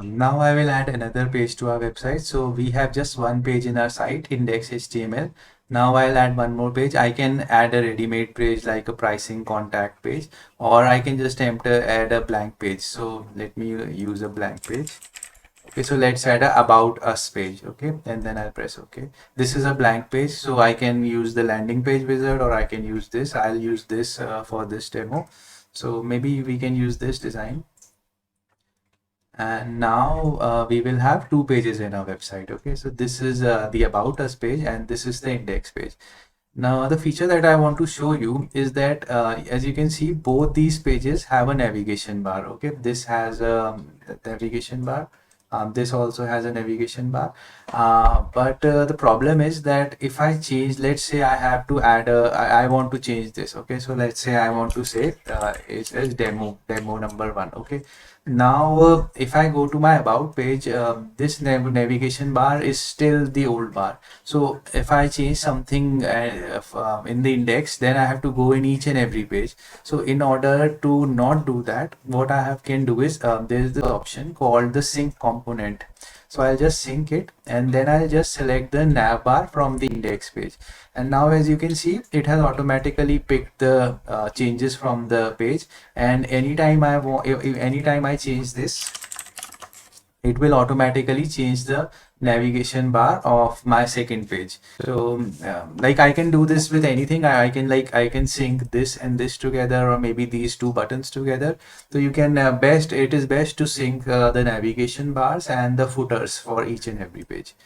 Now I will add another page to our website. So we have just one page in our site, index.html. Now I'll add one more page. I can add a ready-made page like a pricing contact page, or I can just add a blank page. So let me use a blank page. Okay, so let's add a about us page. Okay, and then I'll press OK. This is a blank page, so I can use the landing page wizard, or I can use this. I'll use this for this demo. So maybe we can use this design. And now we will have two pages in our website. Okay, so this is the about us page, and this is the index page. Now the feature that I want to show you is that as you can see, both these pages have a navigation bar. Okay, this has a navigation bar. This also has a navigation bar, but the problem is that if I change, let's say I have to add I want to change this. Okay, so let's say I want to say it says demo number 1. Okay, now if I go to my about page, this navigation bar is still the old bar. So if I change something in the index, then I have to go in each and every page. So in order to not do that, what I can do is there is the option called the sync component. So I'll just sync it, and then I'll just select the navbar from the index page. And now as you can see, it has automatically picked the changes from the page. And anytime I want, anytime I change this, it will automatically change the navigation bar of my second page. So like I can do this with anything. I can sync this and this together, or maybe these two buttons together. So you can it is best to sync the navigation bars and the footers for each and every page.